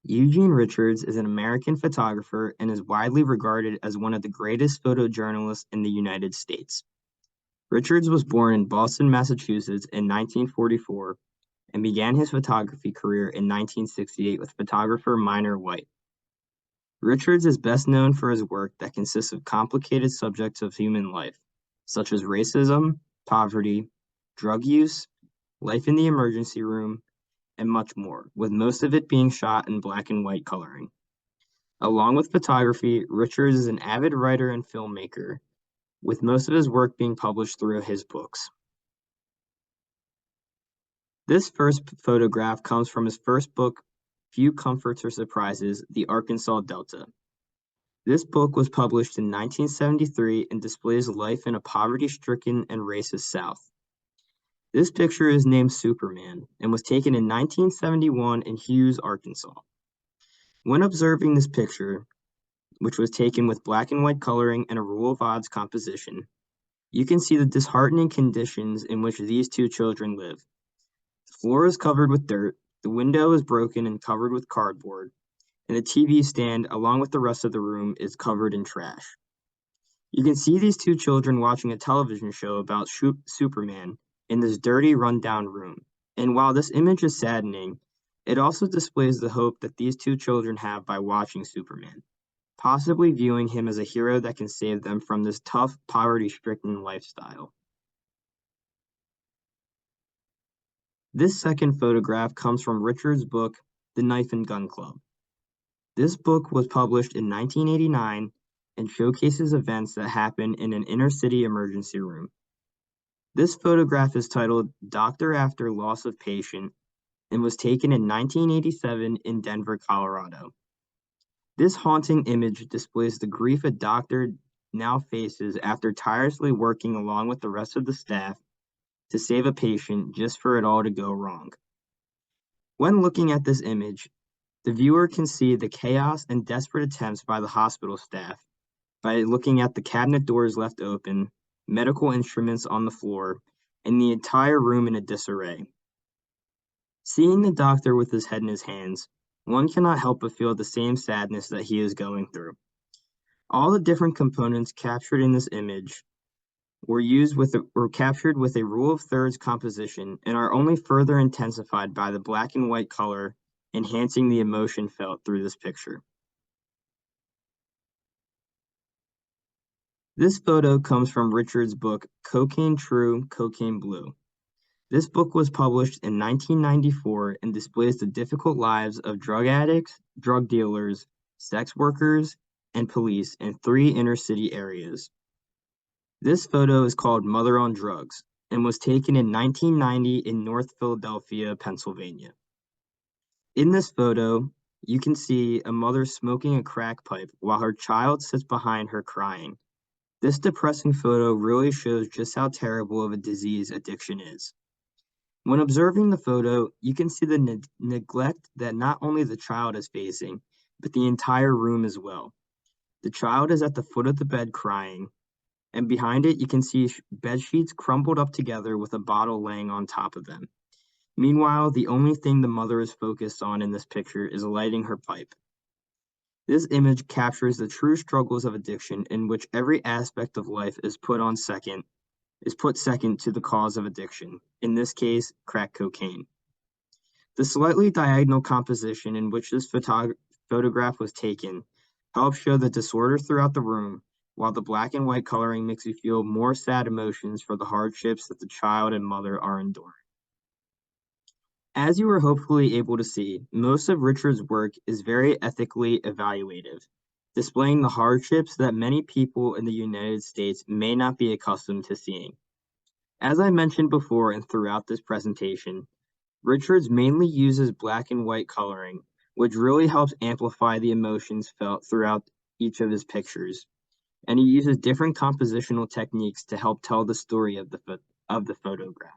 Eugene Richards is an American photographer and is widely regarded as one of the greatest photojournalists in the United States. Richards was born in Boston, Massachusetts in 1944 and began his photography career in 1968 with photographer Minor White. Richards is best known for his work that consists of complicated subjects of human life, such as racism, poverty, drug use, life in the emergency room, and much more, with most of it being shot in black and white coloring. Along with photography, Richards is an avid writer and filmmaker, with most of his work being published through his books. This first photograph comes from his first book, Few Comforts or Surprises, The Arkansas Delta. This book was published in 1973 and displays life in a poverty-stricken and racist South. This picture is named Superman and was taken in 1971 in Hughes, Arkansas. When observing this picture, which was taken with black and white coloring and a rule of odds composition, you can see the disheartening conditions in which these two children live. The floor is covered with dirt, the window is broken and covered with cardboard, and the TV stand, along with the rest of the room, is covered in trash. You can see these two children watching a television show about Superman in this dirty, rundown room. And while this image is saddening, it also displays the hope that these two children have by watching Superman, possibly viewing him as a hero that can save them from this tough, poverty-stricken lifestyle. This second photograph comes from Richard's book, The Knife and Gun Club. This book was published in 1989 and showcases events that happen in an inner-city emergency room. This photograph is titled Doctor After Loss of Patient and was taken in 1987 in Denver, Colorado. This haunting image displays the grief a doctor now faces after tirelessly working along with the rest of the staff to save a patient just for it all to go wrong. When looking at this image, the viewer can see the chaos and desperate attempts by the hospital staff by looking at the cabinet doors left open, medical instruments on the floor, and the entire room in a disarray. Seeing the doctor with his head in his hands, one cannot help but feel the same sadness that he is going through. All the different components captured in this image were captured with a rule of thirds composition and are only further intensified by the black and white color, enhancing the emotion felt through this picture. This photo comes from Richard's book, Cocaine True, Cocaine Blue. This book was published in 1994 and displays the difficult lives of drug addicts, drug dealers, sex workers, and police in 3 inner-city areas. This photo is called Mother on Drugs and was taken in 1990 in North Philadelphia, Pennsylvania. In this photo, you can see a mother smoking a crack pipe while her child sits behind her crying. This depressing photo really shows just how terrible of a disease addiction is. When observing the photo, you can see the neglect that not only the child is facing, but the entire room as well. The child is at the foot of the bed crying, and behind it you can see bed sheets crumpled up together with a bottle laying on top of them. Meanwhile, the only thing the mother is focused on in this picture is lighting her pipe. This image captures the true struggles of addiction in which every aspect of life is put second to the cause of addiction, in this case, crack cocaine. The slightly diagonal composition in which this photograph was taken helps show the disorder throughout the room, while the black and white coloring makes you feel more sad emotions for the hardships that the child and mother are enduring. As you were hopefully able to see, most of Richard's work is very ethically evaluative, displaying the hardships that many people in the United States may not be accustomed to seeing. As I mentioned before and throughout this presentation, Richards mainly uses black and white coloring, which really helps amplify the emotions felt throughout each of his pictures, and he uses different compositional techniques to help tell the story of the photograph.